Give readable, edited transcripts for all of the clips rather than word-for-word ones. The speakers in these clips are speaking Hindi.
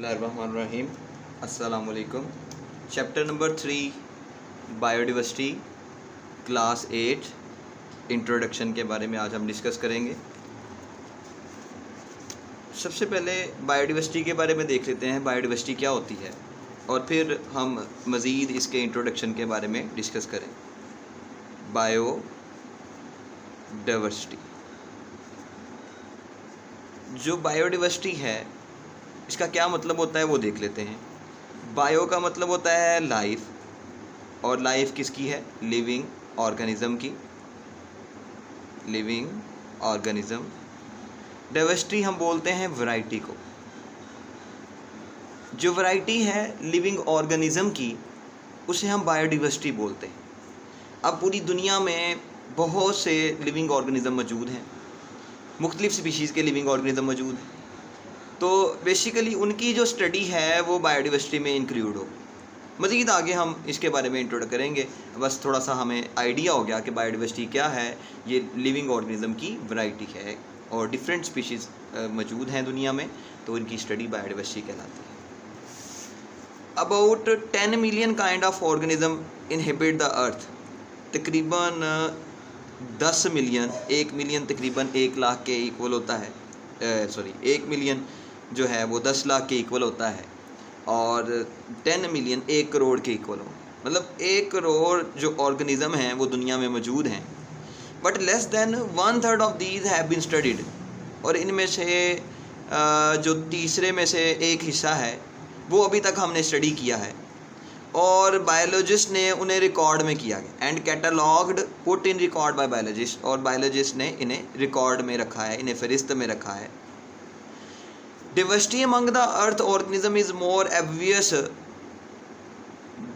बिस्मिल्लाहिर्रहमानिर्रहीम। अस्सलाम वालेकुम। Chapter number 3 biodiversity class 8 introduction के बारे में आज हम डिस्कस करेंगे। सबसे पहले बायोडाइवर्सिटी के बारे में देख लेते हैं, बायोडाइवर्सिटी क्या होती है, और फिर हम मज़ीद इसके इंट्रोडक्शन के बारे में डिस्कस करें। बायोडाइवर्सिटी, जो बायोडाइवर्सिटी है इसका क्या मतलब होता है वो देख लेते हैं। बायो का मतलब होता है लाइफ, और लाइफ किसकी है? लिविंग ऑर्गेनिज्म की, लिविंग ऑर्गेनिज्म। डाइवर्सिटी हम बोलते हैं वैरायटी को। जो वैरायटी है लिविंग ऑर्गेनिज्म की उसे हम बायोडाइवर्सिटी बोलते हैं। अब पूरी दुनिया में बहुत से लिविंग ऑर्गेनिज्म मौजूद हैं, मुख्तलिफ स्पीशीज़ के लिविंग ऑर्गेनिज्म मौजूद हैं। तो बेसिकली उनकी जो स्टडी है वो बायोडाइवर्सिटी में इंक्लूड हो। मज़ीद आगे हम इसके बारे में इंट्रोड करेंगे। बस थोड़ा सा हमें आइडिया हो गया कि बायोडाइवर्सिटी क्या है। ये लिविंग ऑर्गेनिज्म की वैरायटी है और डिफरेंट स्पीशीज़ मौजूद हैं दुनिया में, तो इनकी स्टडी बायोडाइवर्सिटी कहलाती है। About 10 million kind of organism inhabit the earth. तकरीबन 10 मिलियन, 1 मिलियन तकरीबन 1 लाख के इक्वल होता है। 1 मिलियन जो है वो 10 लाख के इक्वल होता है, और 10 मिलियन 1 करोड़ के इक्वल हो। मतलब 1 करोड़ जो ऑर्गेनिज्म हैं वो दुनिया में मौजूद हैं, but less than 1/3 of these have been studied. और इनमें से जो तीसरे में से एक हिस्सा है वो अभी तक हमने स्टडी किया है, और बायोलॉजिस्ट ने उन्हें रिकॉर्ड में किया गया and catalogued put in record by biologist. और बायोलॉजिस्ट ने इन्हें रिकॉर्ड में रखा है, इन्हें फहरिस्त में रखा है। Diversity among the earth organism is more obvious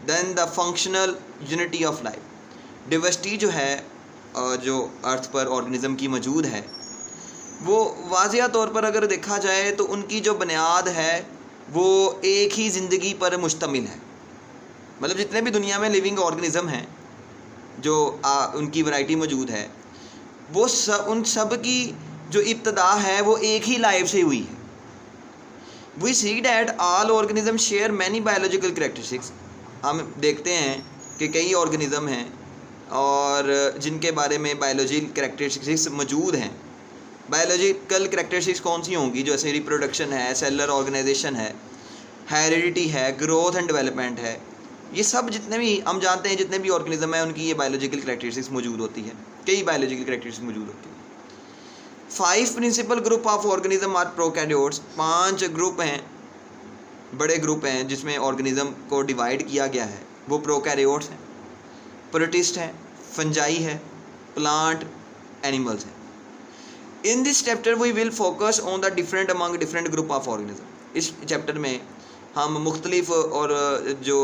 than the functional unity of life. Diversity जो है जो अर्थ पर ऑर्गेनिज्म की मौजूद है वो वाज़िया तौर पर अगर देखा जाए तो उनकी जो बुनियाद है वो एक ही ज़िंदगी पर मुश्तमिल है। मतलब जितने भी दुनिया में लिविंग ऑर्गेनिज्म हैं जो उनकी वैरायटी मौजूद है, वो उन सब की जो इब्तदा है वो एक ही लाइफ से हुई है। We see that all organisms share many biological characteristics. हम देखते हैं कि कई ऑर्गेनिज्म हैं और जिनके बारे में बायोलॉजिकल कैरेक्टरिस्टिक्स मौजूद हैं। बायोलॉजिकल कैरेक्टरिस्टिक्स कौन सी होंगी? जैसे रिप्रोडक्शन है, सेलुलर ऑर्गेनाइजेशन है, हेरिडिटी है, ग्रोथ एंड डेवलपमेंट है। ये सब जितने भी हम जानते हैं, जितने भी ऑर्गेनिज्म हैं उनकी ये बायोलॉजिकल कैरेक्टरिस्टिक्स मौजूद होती है, कई बायोलॉजिकल कैरेक्टरिस्टिक्स मौजूद होती है। 5 principal group of organism are prokaryotes. 5 group हैं, बड़े ग्रुप हैं जिसमें ऑर्गेनिज्म को डिवाइड किया गया है। वो प्रोकैरियोट्स हैं, प्रोटिस्ट हैं, फंजाई है, प्लांट, एनिमल्स हैं। In this chapter we will focus on the different among different group of organism. इस चैप्टर में हम मुख्तलिफ और जो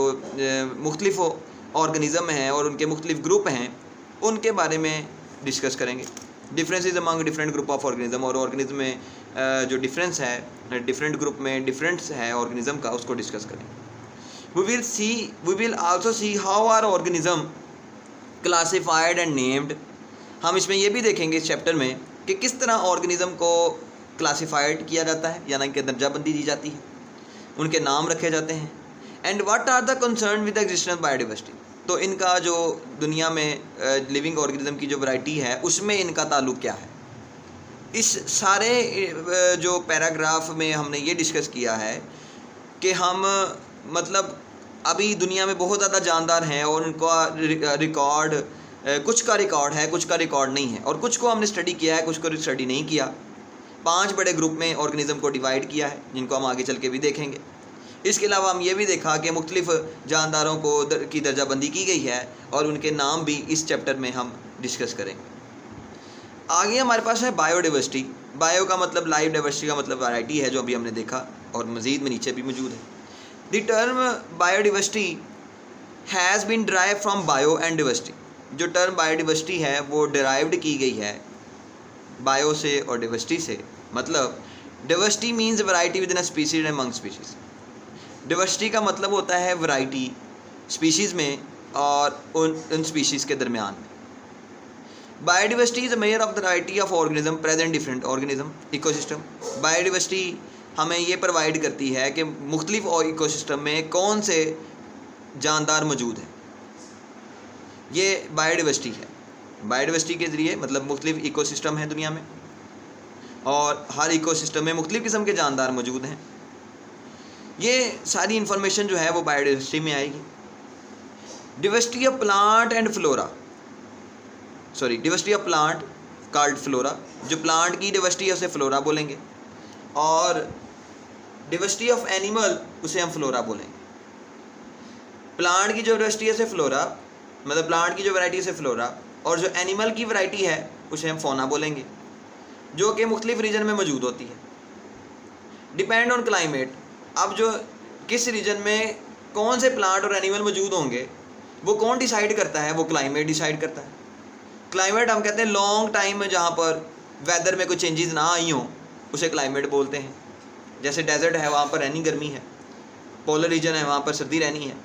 मुख्तलिफ ऑर्गेनिज्म हैं और उनके मुख्तलिफ ग्रुप हैं उनके बारे में डिस्कस करेंगे। Differences among different group of organism, और ऑर्गेनिज्म में जो डिफरेंस है डिफरेंट ग्रुप में डिफरेंस है ऑर्गेनिज्म का, उसको डिस्कस करेंगे। We will also see how are organism classified and named. हम इसमें ये भी देखेंगे इस चैप्टर में कि किस तरह ऑर्गेनिज्म को क्लासिफाइड किया जाता है, यानी कि दर्जाबंदी दी जाती है, उनके नाम रखे जाते हैं। And what are the concern with the existence biodiversity. तो इनका जो दुनिया में लिविंग ऑर्गेनिज्म की जो वैरायटी है उसमें इनका ताल्लुक़ क्या है। इस सारे जो पैराग्राफ में हमने ये डिस्कस किया है कि हम मतलब अभी दुनिया में बहुत ज़्यादा जानदार हैं और उनका रिकॉर्ड, कुछ का रिकॉर्ड है, कुछ का रिकॉर्ड नहीं है, और कुछ को हमने स्टडी किया है, कुछ को स्टडी नहीं किया। 5 बड़े ग्रुप में ऑर्गेनिज्म को डिवाइड किया है, जिनको हम आगे चल के भी देखेंगे। इसके अलावा हम ये भी देखा कि मुख्तलिफ जानदारों को की दर्जाबंदी की गई है और उनके नाम भी इस चैप्टर में हम डिस्कस करेंगे। आगे हमारे पास है बायोडाइवर्सिटी। बायो का मतलब लाइफ, डाइवर्सिटी का मतलब वैरायटी है, जो अभी हमने देखा, और मज़ीद में नीचे भी मौजूद है। The term biodiversity has been derive from bio and diversity. जो टर्म बायोडाइवर्सिटी है वो डिराइव्ड की गई है बायो से और डाइवर्सिटी से। मतलब diversity means variety with in a species and among species. Diversity का मतलब होता है वैरायटी स्पीशीज़ में और उन स्पीशीज़ के दरमियान में। Biodiversity is a measure of the variety of organism present different organism ecosystem. Biodiversity हमें ये प्रोवाइड करती है कि मुख्तलिफ इकोसिस्टम में कौन से जानदार मौजूद हैं। ये बायोडाइवर्सिटी है। बायोडाइवर्सिटी के ज़रिए मतलब मुख्तलिफ इकोसिस्टम हैं दुनिया में, और हर इकोसिस्टम में मुख्तलिफ किस्म के जानदार मौजूद हैं। ये सारी इन्फॉर्मेशन जो है वो बायोडाइवर्सिटी में आएगी। Diversity of plant and flora, sorry diversity of plant called flora, जो प्लांट की डिवर्सिटी है उसे फ्लोरा बोलेंगे, और डिवर्सिटी ऑफ एनिमल उसे हम फ्लोरा बोलेंगे। प्लांट की जो डिवर्सिटी है उसे फ्लोरा, मतलब प्लांट की जो वैरायटी है उसे फ्लोरा, और जो एनिमल की वैरायटी है उसे हम फौना बोलेंगे, जो कि मुख्तलिफ रीजन में मौजूद होती है। डिपेंड ऑन क्लाइमेट, अब जो किस रीजन में कौन से प्लांट और एनिमल मौजूद होंगे वो कौन डिसाइड करता है, वो क्लाइमेट डिसाइड करता है। क्लाइमेट हम कहते हैं लॉन्ग टाइम में जहाँ पर वेदर में कोई चेंजेस ना आई हों उसे क्लाइमेट बोलते हैं। जैसे डेजर्ट है वहाँ पर रहनी गर्मी है, पोलर रीजन है वहाँ पर सर्दी रहनी है।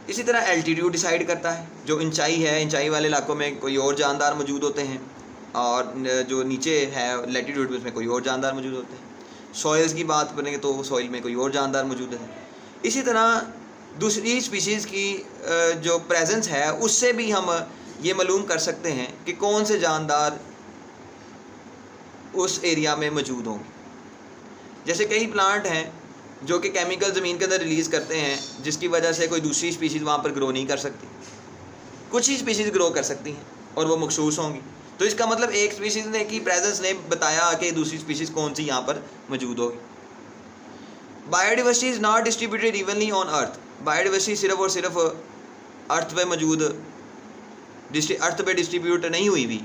इसी तरह एल्टीट्यूड डिसाइड करता है, जो ऊंचाई है ऊंचाई वाले इलाकों में कोई और जानदार मौजूद होते हैं, और जो नीचे है लैटीट्यूड में उसमें कोई और जानदार मौजूद होते हैं। सॉइल्स की बात करेंगे तो सॉइल में कोई और जानदार मौजूद है। इसी तरह दूसरी स्पीशीज़ की जो प्रेजेंस है उससे भी हम ये मालूम कर सकते हैं कि कौन से जानदार उस एरिया में मौजूद होंगे। जैसे कई प्लांट हैं जो कि केमिकल ज़मीन के अंदर रिलीज़ करते हैं, जिसकी वजह से कोई दूसरी स्पीशीज़ वहाँ पर ग्रो नहीं कर सकती। कुछ ही स्पीशीज़ ग्रो कर सकती हैं और वो मखसूस होंगी। तो इसका मतलब एक स्पीशीज़ ने की प्रेजेंस ने बताया कि दूसरी स्पीशीज़ कौन सी यहाँ पर मौजूद होगी। Biodiversity is not distributed evenly on earth, biodiversity सिर्फ और सिर्फ अर्थ पे मौजूद अर्थ पे डिस्ट्रीब्यूट नहीं हुई भी,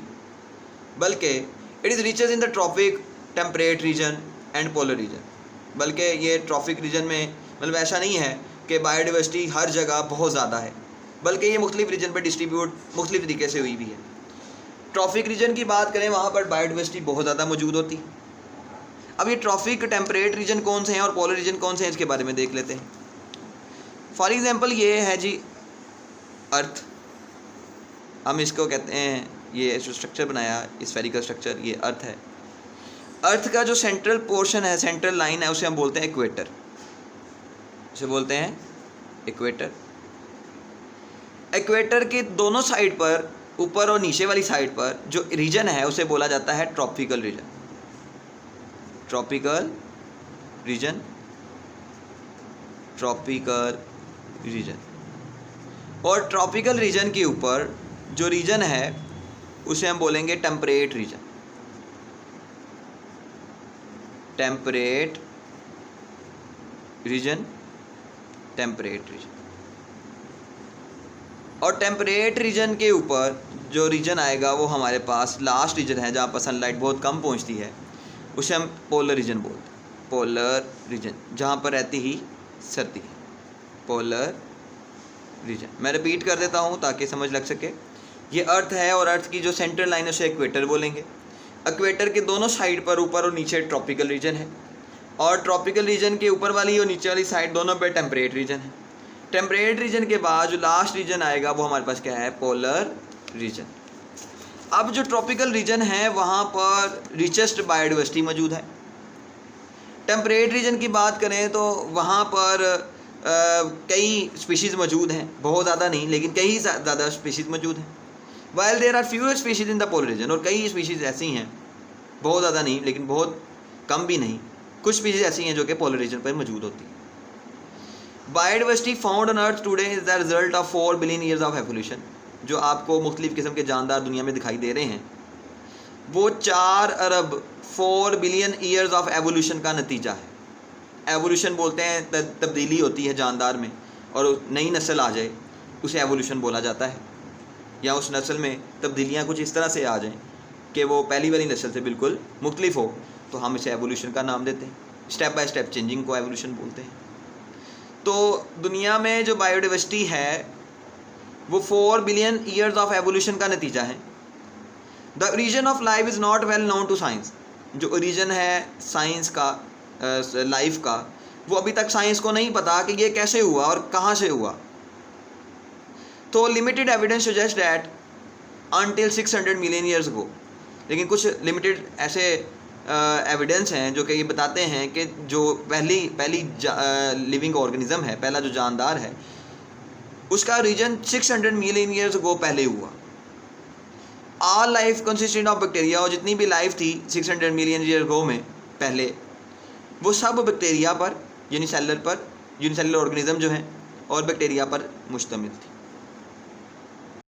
बल्कि it is riches in the tropic, temperate region and polar region. बल्कि ये ट्रॉपिक रीजन में मतलब ऐसा नहीं है कि बायोडाइवर्सिटी हर जगह बहुत ज़्यादा है, बल्कि ये मुख्तलिफ रीजन पर डिस्ट्रीब्यूट मुख्तलिफ तरीके से हुई भी है। ट्रॉपिक रीजन की बात करें वहाँ पर बायोडाइवर्सिटी बहुत ज़्यादा मौजूद होती है। अब ये ट्रॉपिक टेम्परेट रीजन कौन से हैं और पोलर रीजन कौन से हैं इसके बारे में देख लेते हैं। फॉर एग्ज़ाम्पल ये है जी अर्थ, हम इसको कहते हैं, ये जो स्ट्रक्चर बनाया स्फेरिकल स्ट्रक्चर, ये अर्थ है। अर्थ का जो सेंट्रल पोर्शन है, सेंट्रल लाइन है, उसे हम बोलते हैं इक्वेटर, उसे बोलते हैं इक्वेटर। इक्वेटर के दोनों साइड पर, ऊपर और नीचे वाली साइड पर जो रीजन है उसे बोला जाता है tropical region. Tropical region, tropical region. और ट्रॉपिकल रीजन के ऊपर जो रीजन है उसे हम बोलेंगे temperate region. Temperate region, temperate region. और टेम्परेट रीजन के ऊपर जो रीजन आएगा वो हमारे पास लास्ट रीजन है, जहाँ पर सनलाइट बहुत कम पहुँचती है, उसे हम पोलर रीजन बोलते हैं। पोलर रीजन, जहाँ पर रहती ही सर्दी है, पोलर रीजन। मैं रिपीट कर देता हूँ ताकि समझ लग सके। ये अर्थ है और अर्थ की जो सेंट्रल लाइन है उसे इक्वेटर बोलेंगे। इक्वेटर के दोनों साइड पर, ऊपर और नीचे, ट्रॉपिकल रीजन है, और ट्रॉपिकल रीजन के ऊपर वाली और नीचे वाली साइड दोनों पे टेम्परेट रीजन है। टेम्परेट रीजन के बाद जो लास्ट रीजन आएगा वो हमारे पास क्या है, पोलर रीजन। अब जो ट्रॉपिकल रीजन है वहाँ पर रिचेस्ट बायोडाइवर्सिटी मौजूद है। टेम्परेट रीजन की बात करें तो वहाँ पर कई स्पीशीज़ मौजूद हैं, बहुत ज़्यादा नहीं लेकिन कई ज़्यादा स्पीशीज़ मौजूद हैं। While there are fewer species in the polar region, और कई स्पीशीज़ ऐसी हैं, बहुत ज़्यादा नहीं लेकिन बहुत कम भी नहीं, कुछ स्पीशीज़ ऐसी हैं जो कि पोलर रीजन पर मौजूद होती हैं। Biodiversity found on earth today is the result of 4 billion years of evolution. जो आपको मुख्तलिफ़ किस्म के जानदार दुनिया में दिखाई दे रहे हैं वो 4 अरब 4 बिलियन ईयर्स ऑफ एवोल्यूशन का नतीजा है। एवोल्यूशन बोलते हैं तब्दीली होती है जानदार में, और नई नस्ल आ जाए उसे एवोल्यूशन बोला जाता है, या उस नस्ल में तब्दीलियाँ कुछ इस तरह से आ जाएं कि वो पहली वाली नस्ल से बिल्कुल मुख्तलिफ हो, तो हम इसे एवोल्यूशन का नाम देते हैं। स्टेप बाय स्टेप चेंजिंग को एवोल्यूशन बोलते हैं। तो दुनिया में जो बायोडाइवर्सिटी है वो 4 बिलियन ईयर्स ऑफ एवोल्यूशन का नतीजा है। The origin of life is not well known to science. जो ओरिजिन है साइंस का, लाइफ का, वो अभी तक साइंस को नहीं पता कि ये कैसे हुआ और कहाँ से हुआ। तो limited evidence suggest that until 600 million years ago, लेकिन कुछ लिमिटेड ऐसे एविडेंस हैं जो कि ये बताते हैं कि जो पहली लिविंग ऑर्गेनिज्म है, पहला जो जानदार है, उसका रीजन 600 मिलियन ईयर्स अगो पहले हुआ। All life consistent of bacteria, और जितनी भी लाइफ थी 600 मिलियन ईयर अगो में पहले, वो सब बैक्टीरिया पर, यूनिसेलुलर ऑर्गेनिज्म जो हैं और बैक्टीरिया पर मुश्तमिल थी।